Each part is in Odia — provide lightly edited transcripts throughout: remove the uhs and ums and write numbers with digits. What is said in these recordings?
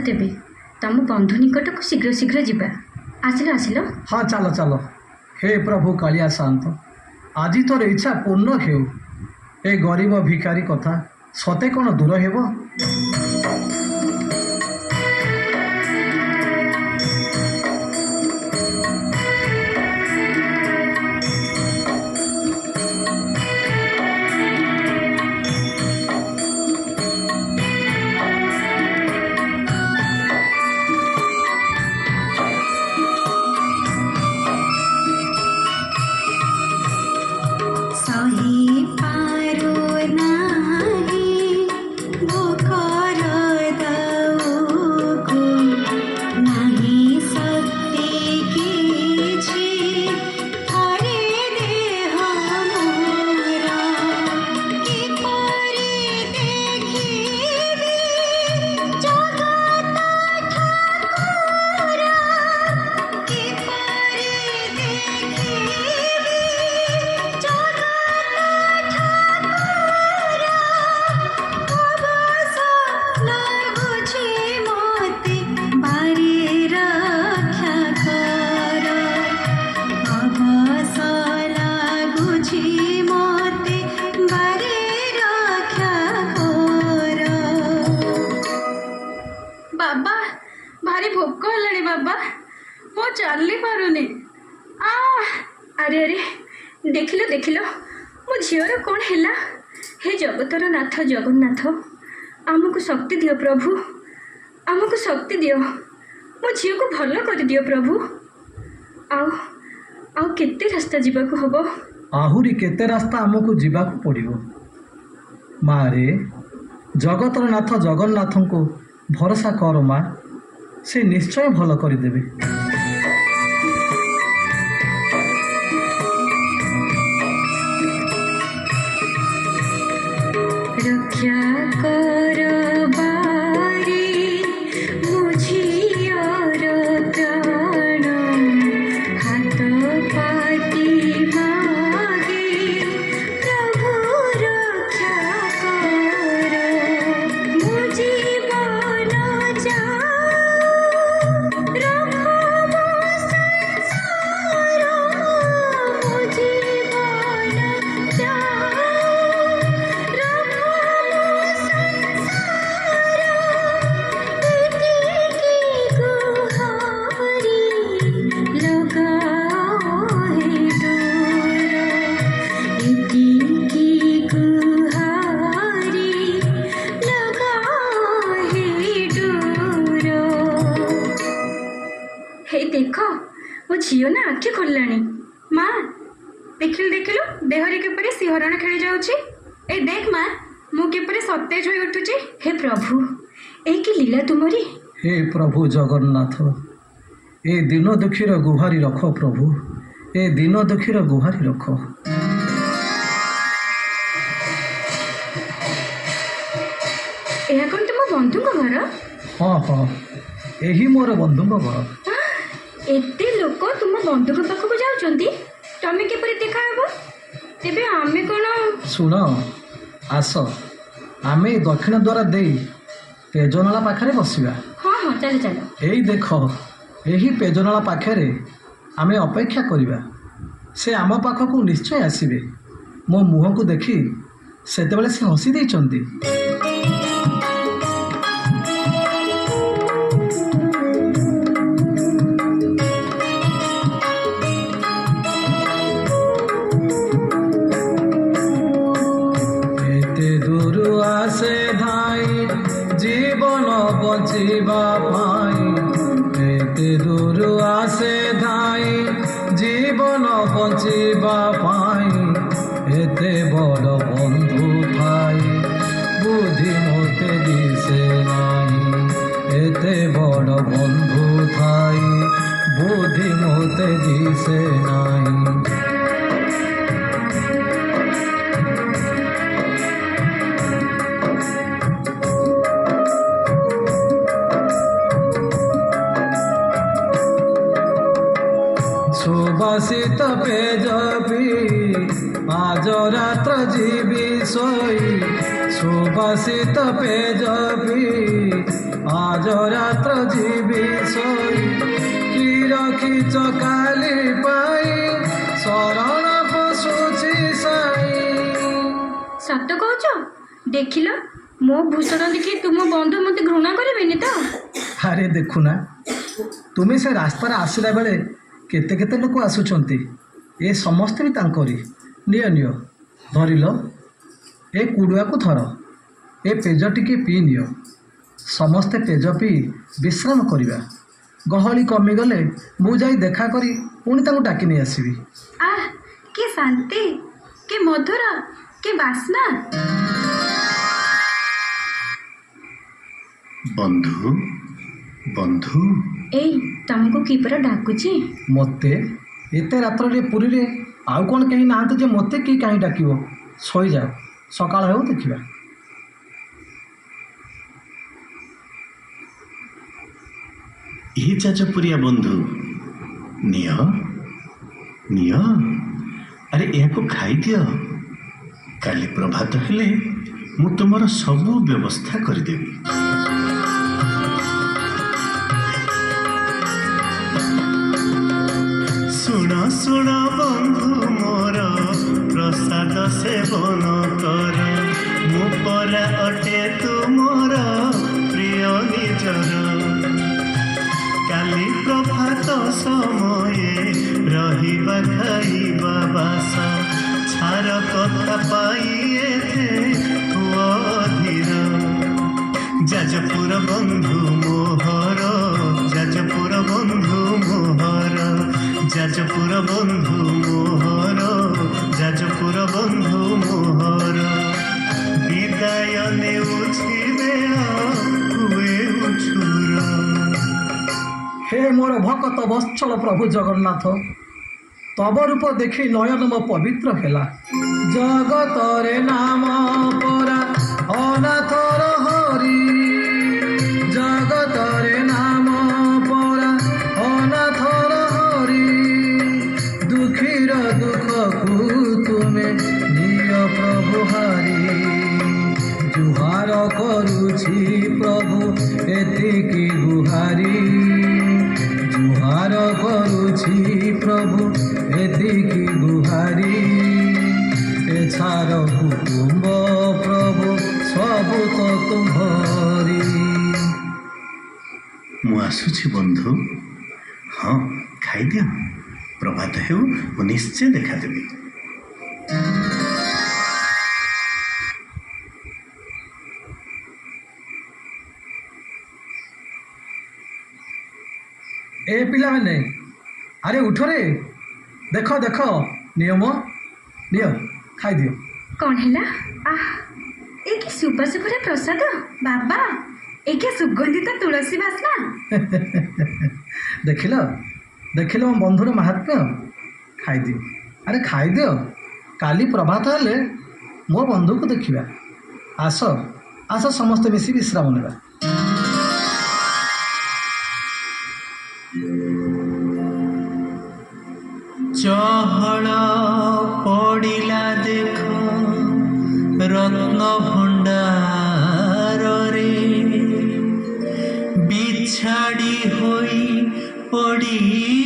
ତେବେ ତମ ବନ୍ଧୁ ନିକଟକୁ ଶୀଘ୍ର ଶୀଘ୍ର ଯିବା। ଆସିଲ ଆସିଲ। ହଁ ଚାଲ ଚାଲ। ହେ ପ୍ରଭୁ କାଳିଆ ଶାନ୍ତ, ଆଜି ତୋର ଇଚ୍ଛା ପୂର୍ଣ୍ଣ ହେଉ। ଏ ଗରିବ ଭିକାରୀ କଥା ସତେ କ'ଣ ଦୂର ହେବ? ବାବା ଭାରି ଭୋକ ହେଲାଣି ବାବା, ମୁଁ ଚାଲି ପାରୁନି। ଆରେ ଆରେ ଦେଖିଲ ଦେଖିଲ ମୋ ଝିଅର କ'ଣ ହେଲା? ହେ ଜଗତର ନାଥ ଜଗନ୍ନାଥ, ଆମକୁ ଶକ୍ତି ଦିଅ ପ୍ରଭୁ, ଆମକୁ ଶକ୍ତି ଦିଅ। ମୋ ଝିଅକୁ ଭଲ କରିଦିଅ ପ୍ରଭୁ। ଆଉ ଆଉ କେତେ ରାସ୍ତା ଯିବାକୁ ହବ? ଆହୁରି କେତେ ରାସ୍ତା ଆମକୁ ଯିବାକୁ ପଡ଼ିବ। ମାରେ, ଜଗତର ନାଥ ଜଗନ୍ନାଥଙ୍କୁ ଭରସା କର ମା, ସେ ନିଶ୍ଚୟ ଭଲ କରିଦେବେ। ରକ୍ଷା କର ବାରି ମୋ ଝିଅର ପ୍ରାଣ, ହାତ ପାତି ମାଗେ ପ୍ରଭୁ ରକ୍ଷା କର। ମୋ ଜୀବନ ରଖ ମୋ ସଂସାର, ମୋ ଜୀବନ हे देख ମୋ ଝିଅ ନା ଆଖି ଖୋଲିଲାଣି। ମା ଦେଖିଲୁ ଦେଖିଲୁ ଦେହରେ କିପରି ଶିହରଣ ଖେଳି ଯାଉଛି। ଏ ଦେଖ ମା, ମୁଁ କିପରି ସତେଜ ହୋଇ ଉଠୁଛି। ହେ ପ୍ରଭୁ, ଏ କି ଲୀଳା ତୁମରି। ହେ ପ୍ରଭୁ ଜଗନ୍ନାଥ, ଏ ଦିନ ଦୁଃଖୀର ଗୁହାରି ରଖ ପ୍ରଭୁ, ଏ ଦିନ ଦୁଃଖୀର ଗୁହାରି ରଖ। ଏହା କ'ଣ ତୁମ ବନ୍ଧୁଙ୍କ ଘର? ହଁ ହଁ, ଏହି ମୋର ବନ୍ଧୁଙ୍କ ଘର। ଏତେ ଲୋକ ତୁମ ବନ୍ଧୁଙ୍କ ପାଖକୁ ଯାଉଛନ୍ତି, ତମେ କିପରି ଦେଖା ହେବ? ତେବେ ଆମେ କ'ଣ? ଶୁଣ, ଆସ ଆମେ ଦକ୍ଷିଣ ଦ୍ୱାର ଦେଇ ପେଜନାଳା ପାଖରେ ବସିବା। ହଁ ହଁ ଚାଲ ଚାଲ। ଏଇ ଦେଖ, ଏହି ପେଜନାଳା ପାଖରେ ଆମେ ଅପେକ୍ଷା କରିବା। ସେ ଆମ ପାଖକୁ ନିଶ୍ଚୟ ଆସିବେ। ମୋ ମୁହଁକୁ ଦେଖି ସେତେବେଳେ ସେ ହସି ଦେଇଛନ୍ତି। ବଞ୍ଚିବା ପାଇଁ ଏତେ ଦୂର ଆସେ ଧାଇଁ, ଜୀବନ ବଞ୍ଚିବା ପାଇଁ ଏତେ ବଡ଼ ବନ୍ଧୁ ଥାଇ ବୁଦ୍ଧି ମୋତେ ଦିଶେ ନାହିଁ। ଏତେ ବଡ଼ ବନ୍ଧୁ ଥାଇ ବୁଦ୍ଧି ମୋତେ ଦିଶେ ନାହିଁ। सुबासित पेज पी आज रात्र जीवी सोई, सुबासित पेज पी আজ রাত্র জীবি শোই কি রখিছ কালি পাই শরণ পশুছি সাই। ସତ କହୁଛ? ଦେଖିଲ ମୋ ଭୂଷଣ ଦେଖି ତୁମ ବନ୍ଧୁ ମୋତେ ଘୃଣା କରିବେନି ତ? ଆରେ ଦେଖୁନା ତୁମେ ସେ ରାସ୍ତାରେ ଆସିଲା ବେଳେ କେତେ କେତେ ଲୋକ ଆସୁଛନ୍ତି, ଏ ସମସ୍ତେ ବି ତାଙ୍କରି। ନିଅ ନିଅ ଧରିଲ, ଏ କୁଡ଼ୁଆକୁ ଧର, ଏ ପେଜ ଟିକେ ପିଇ ନିଅ। ସମସ୍ତେ ପେଜ ପିଇ ବିଶ୍ରାମ କରିବା। ଗହଳି କମିଗଲେ ମୁଁ ଯାଇ ଦେଖା କରି ପୁଣି ତାଙ୍କୁ ଡାକି ନେଇ ଆସିବି। ଆଃ କି ଶାନ୍ତି, କି ମଧୁର, କି ବାସ୍ନା। ବନ୍ଧୁ ବନ୍ଧୁ ଏଇ ତମକୁ କି ପରା ଡାକୁଛି? ମୋତେ ଏତେ ରାତ୍ରରେ ପୁରୀରେ ଆଉ କ'ଣ କେହି ନାହାନ୍ତି ଯେ ମୋତେ କି କାହିଁ ଡାକିବ? ଶୋଇଯାଅ, ସକାଳ ହେଉ ଦେଖିବା। ଏ ଯାଜପୁରିଆ ବନ୍ଧୁ, ନିଅ ନିଅ, ଆରେ ଏହାକୁ ଖାଇଦିଅ। କାଲି ପ୍ରଭାତ ହେଲେ ମୁଁ ତୁମର ସବୁ ବ୍ୟବସ୍ଥା କରିଦେବି। ଶୁଣ ଶୁଣ ବନ୍ଧୁ ମୋର ପ୍ରସାଦ ସେବନ କର, ମୁଁ ପରା ଅଟେ ତୁମର ପ୍ରିୟ ନିଜର। କାଲି ପ୍ରଭାତ ସମୟେ ରହିବା ଖାଇବା ବାସ, ଛାର କଥା ପାଇ ଏଥେ ହୁଅ ଅଧୀର। ଯାଜପୁର ବନ୍ଧୁ ମୋହର, ଯାଜପୁର ବନ୍ଧୁ ମୋହର, ଯାଜପୁର ବନ୍ଧୁ ମୋହର, ଯାଜପୁର ବନ୍ଧୁ ମୋହର। ବିଦାୟ ନେଉଛି ବେଳ ହୁଏ ଉଛୁର। ହେ ମୋର ଭକତ ବତ୍ସଳ ପ୍ରଭୁ ଜଗନ୍ନାଥ, ତବ ରୂପ ଦେଖି ନୟନ ମୋ ପବିତ୍ର ହେଲା। ଜଗତରେ ନାମ ପରା ଅନାଥର ହରି, ଜଗତରେ ନାମ ପରା ଅନାଥର ହରି। ଦୁଃଖୀର ଦୁଃଖକୁ ତୁମେ ନିଅ ପ୍ରଭୁ ହାରି, ଜୁହାର କରୁଛି ପ୍ରଭୁ ଏତିକି ଗୁହାରି, ଜୁହାର କରୁଛି ପ୍ରଭୁ ଏତିକି ଗୁହାରି। ଏଛାର କୁଟୁମ୍ବ ପ୍ରଭୁ ସବୁ ତ ତୁମ୍ଭରି। ମୁଁ ଆସୁଛି ବନ୍ଧୁ। ହଁ ଖାଇଦିଅ, ପ୍ରଭାତ ହେଉ ମୁଁ ନିଶ୍ଚୟ ଦେଖାଦେବି। ଏ ପିଲାମାନେ, ଆରେ ଉଠରେ, ଦେଖ ଦେଖ, ନିୟମ ନିଅ, ଖାଇଦିଅ। କ'ଣ ହେଲା? ଆଃ ଏ କି ସୁବାସ ଭରା ପ୍ରସାଦ ବାବା, ଏ କି ସୁଗନ୍ଧିତ ତୁଳସୀ ବାସ୍ନା। ଦେଖିଲ ଦେଖିଲ ମୋ ବନ୍ଧୁର ମାହାତ୍ମ୍ୟ। ଖାଇଦିଅ, ଆରେ ଖାଇଦିଅ, କାଲି ପ୍ରଭାତ ହେଲେ ମୋ ବନ୍ଧୁକୁ ଦେଖିବା। ଆସ ଆସ ସମସ୍ତେ ମିଶି ବିଶ୍ରାମ ନେବା। ଚହଳ ପଡ଼ିଲା ଦେଖ ରତ୍ନ ଭଣ୍ଡାରରେ, ବିଛାଡ଼ି ହୋଇ ପଡ଼ିଛି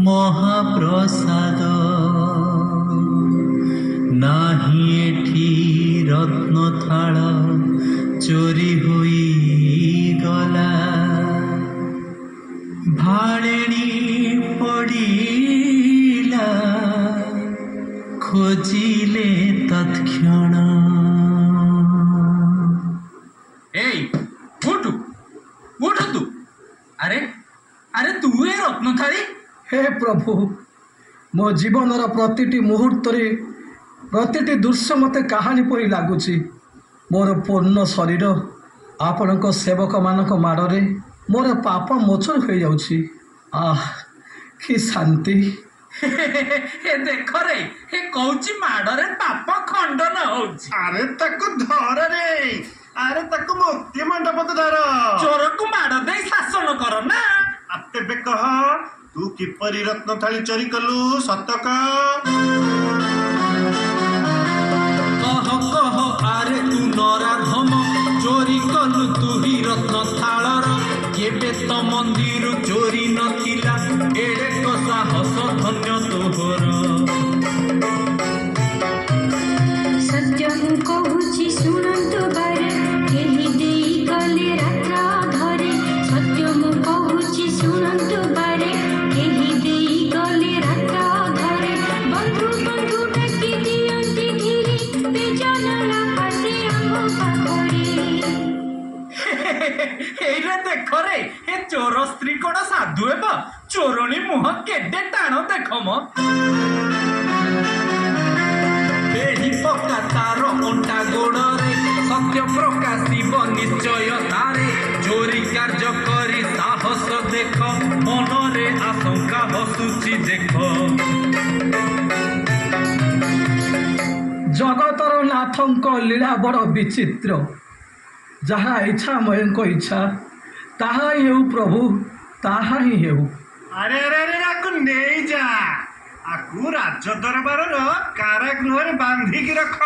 ମହାପ୍ରସାଦ। ନାହିଁ ଏଠି ରତ୍ନ ଥାଳ ଚୋରି ହୋଇଗଲା, ଭାଳେଣି ପଡ଼ିଲା ଖୋଜିଲେ ତତ୍କ୍ଷଣ। ଏଇ ଉଠୁ ଉଠୁ ତୁ, ଆରେ ଆରେ ତୁ ଏ ରତ୍ନ ଥାଳି। ହେ ପ୍ରଭୁ, ମୋ ଜୀବନର ପ୍ରତିଟି ମୁହୂର୍ତ୍ତରେ ପ୍ରତିଟି ଦୃଶ୍ୟ ମୋତେ କାହାଣୀ ପରି ଲାଗୁଛି। ମୋର ପୂର୍ଣ୍ଣ ଶରୀର ଆପଣଙ୍କ ସେବକମାନଙ୍କ ମାଡ଼ରେ ମୋର ପାପ ମୋଚନ ହୋଇଯାଉଛି। ଆଃ କି ଶାନ୍ତି। ଏ ଦେଖରେ, ଏ କହୁଛି ମାଡରେ ପାପ ଖଣ୍ଡନ ହଉଛି। ଆରେ ତାକୁ ଧରରେ, ଆରେ ତାକୁ ମୁକ୍ତି ମଣ୍ଡପକୁ ଧର। ଚୋରକୁ ମାଡ ଦେଇ ଶାସନ କର ନା। ତେବେ କହ, ତୁ କିପରି ରତ୍ନ ଥାଳି ଚୋରି କଲୁ? ସତ କହ। କହ କହ, ଆରେ ତୁ ନରାଧମ ଚୋରି କଲୁ ତୁ ହି ରତ୍ନ ଥାଳର ଏବେ ତ ମନ୍ଦିର ଚୋରି ନଥିଲା ଏଡ଼େ ତ ସାହସ ଧନ୍ୟ ତୋହର ସତ୍ୟ ମୁଁ କହୁଛି ଶୁଣନ୍ତୁ ବାରେ କେହି ଦେଇ ଗଲେ ରାତ୍ର ଧରେ ସତ୍ୟ ମୁଁ କହୁଛି ଶୁଣନ୍ତୁ ବାରେ କେହି ଦେଇ ଗଲେ ରାତ୍ର ଧରେ ବନ୍ଧୁ ବନ୍ଧୁ ଡାକି ଦିଅନ୍ତି ଧୀରେ ବେଜନଳା ଆସେ ଆମ ପାଖରେ ଏଇରେ ଦେଖରେ ଏ ଚୋର ସ୍ତ୍ରୀ କଣ ସାଧୁ ହେବ ଚୋରଣୀ ମୁହଁ କେଡେ ଟାଣ ଦେଖ ମ ବେଢି ପକା ତାର ଅଣ୍ଟା ଗୋଡରେ ସତ୍ୟ ପ୍ରକାଶିବ ନିଶ୍ଚୟ ତାରେ ଚୋରି କାର୍ଯ୍ୟ କରି ସାହସ ଦେଖ ମନରେ ଆଶଙ୍କା ହସୁଛି ଦେଖ ଜଗତର ନାଥଙ୍କ ଲୀଳା ବଡ଼ ବିଚିତ୍ର ଯାହା ଇଚ୍ଛା ମୟଙ୍କ ଇଚ୍ଛା ତାହା ହିଁ ହେଉ ପ୍ରଭୁ ତାହା ହିଁ ହେଉ ଆରେ ଆରେ ଆରେ ଆକୁ ନେଇଯା ଆକୁ ରାଜ ଦରବାରର କାରାଗୃହରେ ବାନ୍ଧିକି ରଖ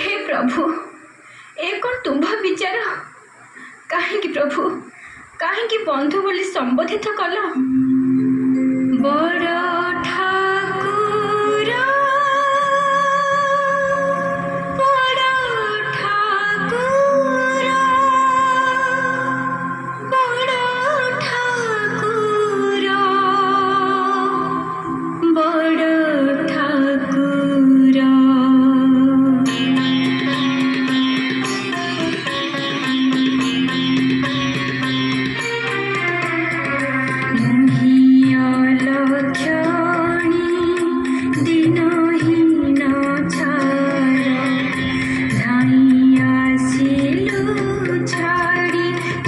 ହେ ପ୍ରଭୁ ଏ କ'ଣ ତୁମ୍ଭ ବିଚାର କାହିଁକି ପ୍ରଭୁ କାହିଁକି ବନ୍ଧୁ ବୋଲି ସମ୍ବୋଧିତ କଲ ବଡ଼ ଠାକୁର ବଡ଼ ଠାକୁର ବଡ଼ ଠାକୁର ବଡ଼ ଠାକୁର ଲକ୍ଷଣୀ ଦିନହୀନ ଛାର ଧାଇଁ ଆସିଲୁ ଛାଡ଼ି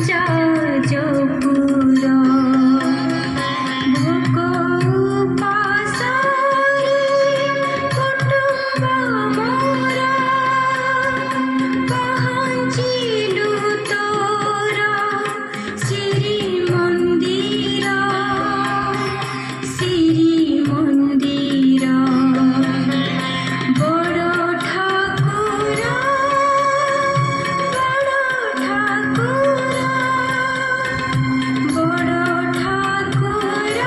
ଯାଜପୁର ଭୋକ ଉପାସରେ କୁଟୁମ୍ବ ମୋର ପହଞ୍ଚିଲୁ ତୋର ଶ୍ରୀମନ୍ଦିର ଶ୍ରୀମନ୍ଦିର ବଡ଼ ଠାକୁର ବଡ଼ ଠାକୁର ବଡ଼ ଠାକୁର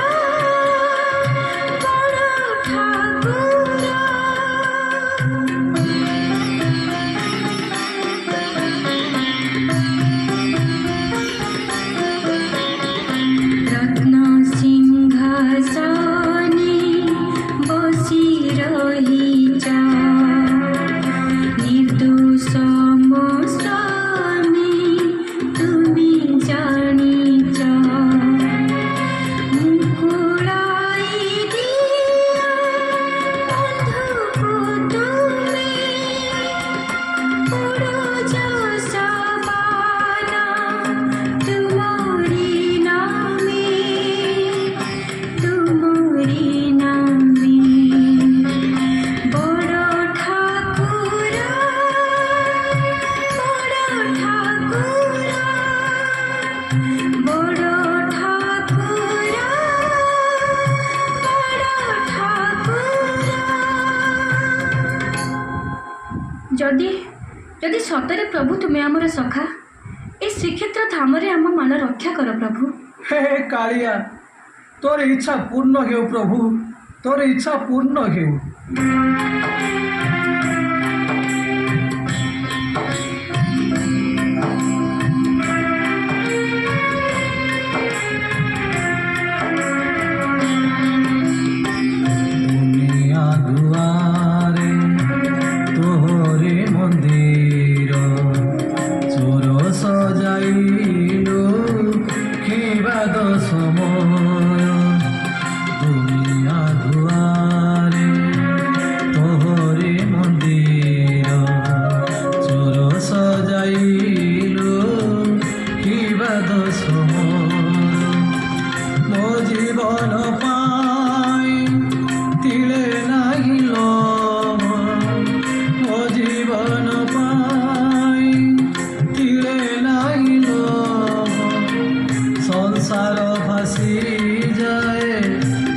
ବଡ଼ ରତ୍ନ ସିଂହାସନେ ବସି ରହିଛ ନିର୍ଦୋଷ ମୋ ସ୍ୱାମୀ ତୁମେ ଜାଣିଛ ମୁକୁଳାଇ ଦିଅ ବନ୍ଧୁକୁ ତୁମେ ପୁରୁଷ ସମାନ ତୁମରି ନାମେ ବଡ଼ ଠାକୁର ବଡ଼ ଠାକୁର ବଡ଼ ଠାକୁର ଯଦି ଯଦି ସତରେ ପ୍ରଭୁ ତୁମେ ଆମର ସଖା ଏ ଶ୍ରୀକ୍ଷେତ୍ର ଧାମରେ ଆମ ମାନ ରକ୍ଷା କର ପ୍ରଭୁ ହେ କାଳିଆ ତୋର ଇଚ୍ଛା ପୂର୍ଣ୍ଣ ହେଉ ପ୍ରଭୁ ତୋର ଇଚ୍ଛା ପୂର୍ଣ୍ଣ ହେଉ ଦୁନିଆ ଦୁଆରେ ତୋହରେ ମନ୍ଦିର ଚୋର ସଜାଇଲୁ କିବାଦ ସମୟ ଦୁନିଆ ଦୁଆରେ ତୋହରେ ମନ୍ଦିର ଚୋର ସଜାଇଲୁ କିବାଦ ସମୟ ମୋ ଜୀବନ ପାଇଁ ତିଳେ ନାହିଁ ଲୋଭ ମୋ ଜୀବନ ପାଇଁ ତିଳେ ନାହିଁ ଲୋଭ ସଂସାର ଭାସି ଯାଏ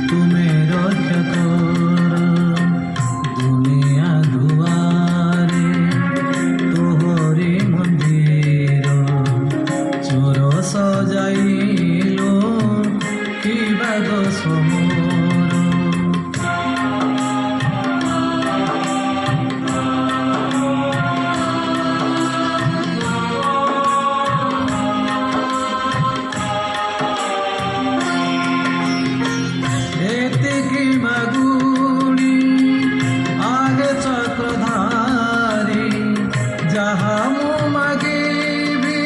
ତୁମେ ରକ୍ଷା କର ଦୁନିଆ ଦୁଆରେ ତୋହରି ମନ୍ଦିର ସଜାଇଲ କିବା ଦୋଷ ମୋର। ଏତିକି ମାଗୁଣି ଆଗେ ଚକ୍ରଧାରୀ, ଯାହା ମୁଁ ମାଗିବି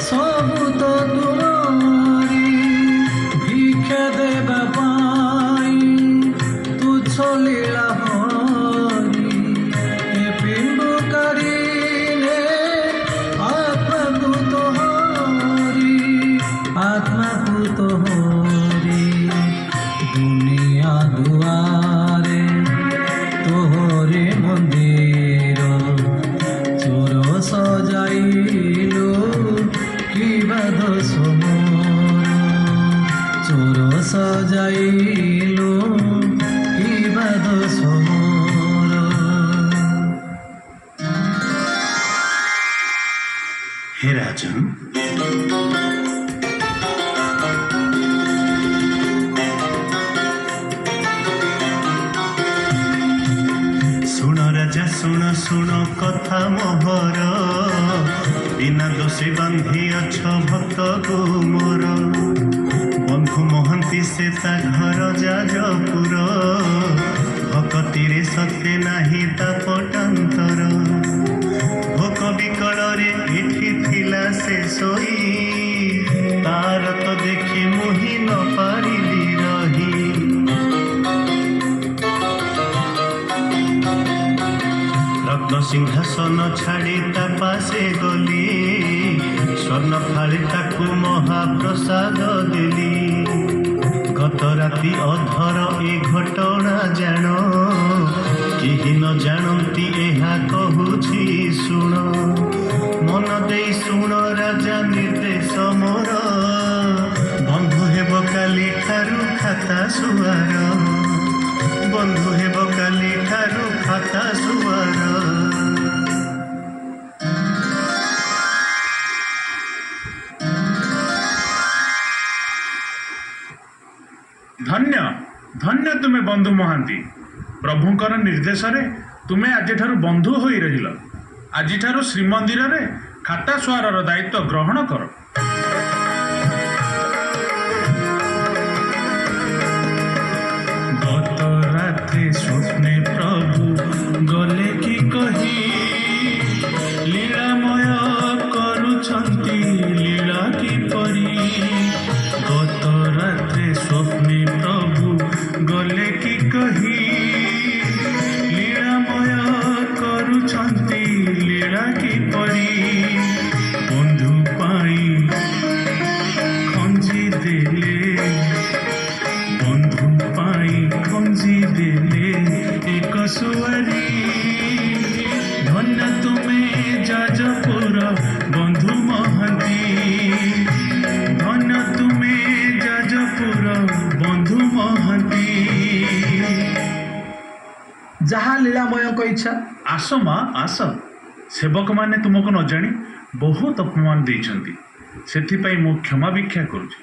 ସବୁ ତ ତୁମରି। ଭିକ୍ଷା ଦେବା ପାଇଁ ତୁଚ୍ଛ ଲୀଳା ହରି, ଏ ପିଣ୍ଡୁ କାରିଲେ ଆତ୍ମାକୁ ତ ହରି, ଆତ୍ମାକୁ ତ ହରି। দুনিয়া দুয়ারে তোহরে মন্দির, চোর সজাইল কিবা দোষ মোর। চোর সজাইল কিবা দোষ মোর। হে রাজন, ଶୁଣ ରାଜା ଶୁଣ ଶୁଣ କଥା ମୋହର, ବିନା ଦୋଷୀ ବାନ୍ଧିଅଛ ଭକ୍ତକୁ ମୋର। ବନ୍ଧୁ ମହାନ୍ତି ସେ ତା ଘର ଯାଜପୁର, ଭକତିରେ ସତେ ନାହିଁ ତା ପଟାନ୍ତର। ଭୋକ ବିକଳରେ ଏଠି ଥିଲା ସେ ଶୋଇ, ତାର ତ ଦେଖି ମୁହିଁ ନ ପାରିଲି ରହି। ରତ୍ନ ସିଂହାସନ ଛାଡ଼ି ତା ପାଶେ ଗଲି, ସ୍ୱର୍ଣ୍ଣ ଥାଳି ତାକୁ ମହାପ୍ରସାଦ ଦେଲି। ଗତ ରାତି ଅଧର ଏ ଘଟଣା ଜାଣ, କେହି ନ ଜାଣନ୍ତି ଏହା କହୁଛି ଶୁଣ। ମନ ଦେଇ ଶୁଣ ରାଜା ନିର୍ଦ୍ଦେଶ ମୋର, ବନ୍ଧୁ ହେବ କାଲି ଠାରୁ ଖାତା ସୁଆର। ବନ୍ଧୁ ହେବ କାଲି ଠାରୁ ଖାତା ସୁଆର। ଧନ୍ୟ ଧନ୍ୟ ତୁମେ ବନ୍ଧୁ ମହାନ୍ତି, ପ୍ରଭୁଙ୍କର ନିର୍ଦ୍ଦେଶରେ ତୁମେ ଆଜିଠାରୁ ବନ୍ଧୁ ହୋଇ ରହିଲ। ଆଜିଠାରୁ ଶ୍ରୀମନ୍ଦିରରେ ଖାତା ସୁଆରର ଦାୟିତ୍ୱ ଗ୍ରହଣ କର। ଗତ ରାତ୍ରି ସ୍ୱପ୍ନେ ପ୍ରଭୁ ଗଲେ କି କହି, ଲୀଳାମୟ କରୁଛନ୍ତି ଲୀଳା କିପରି। ଗତ ରାତ୍ରି ସ୍ୱପ୍ନେ ପ୍ରଭୁ ଗଲେ କି କହି, ଲୀଳାମୟ କରୁଛନ୍ତି ଲୀଳା କିପରି। ବନ୍ଧୁ ପାଇଁ ଖଞ୍ଜି ଦେଲେ, ବନ୍ଧୁ ପାଇଁ ଖଞ୍ଜି ଦେଲେ ଏକ ସୁଆରୀ। ଧନ୍ୟ ତୁମେ ଯାଜପୁର ବନ୍ଧୁ ମହାନ୍ତି, ଧନ୍ୟ ତୁମେ ଯାଜପୁର ବନ୍ଧୁ ମହାନ୍ତି। ଯାହା ଲୀଳାମୟଙ୍କ ଇଚ୍ଛା। ଆସ ମା ଆସ, ସେବକମାନେ ତୁମକୁ ନ ଜାଣି ବହୁତ ଅପମାନ ଦେଇଛନ୍ତି, ସେଥିପାଇଁ ମୁଁ କ୍ଷମା ଭିକ୍ଷା କରୁଛି।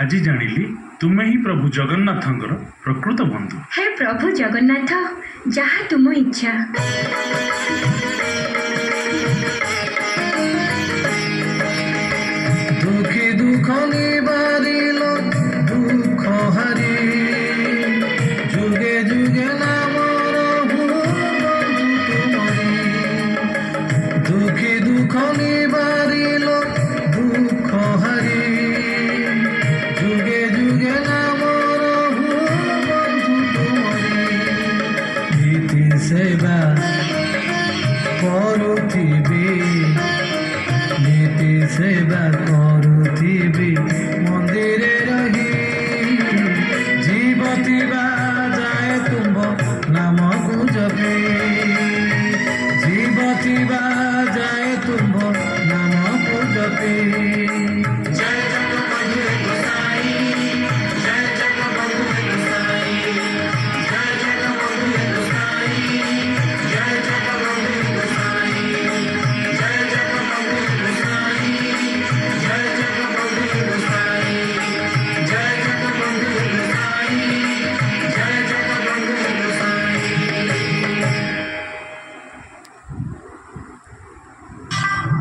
ଆଜି ଜାଣିଲି ତୁମେ ହିଁ ପ୍ରଭୁ ଜଗନ୍ନାଥଙ୍କର ପ୍ରକୃତ ବନ୍ଧୁ। ହେ ପ୍ରଭୁ ଜଗନ୍ନାଥ, ଯାହା ତୁମ ଇଚ୍ଛା। দুঃখী দুঃখ নিবারিল দুঃখ হারি, যুগে যুগে নাম রহু বন্ধু তুমরি। দুঃখী দুঃখ নিবারিল দুঃখ হারি, যুগে যুগে নাম রহু বন্ধু তুমরি। নীতি সেবা করুথিবি, নীতি সেবা করুথিবি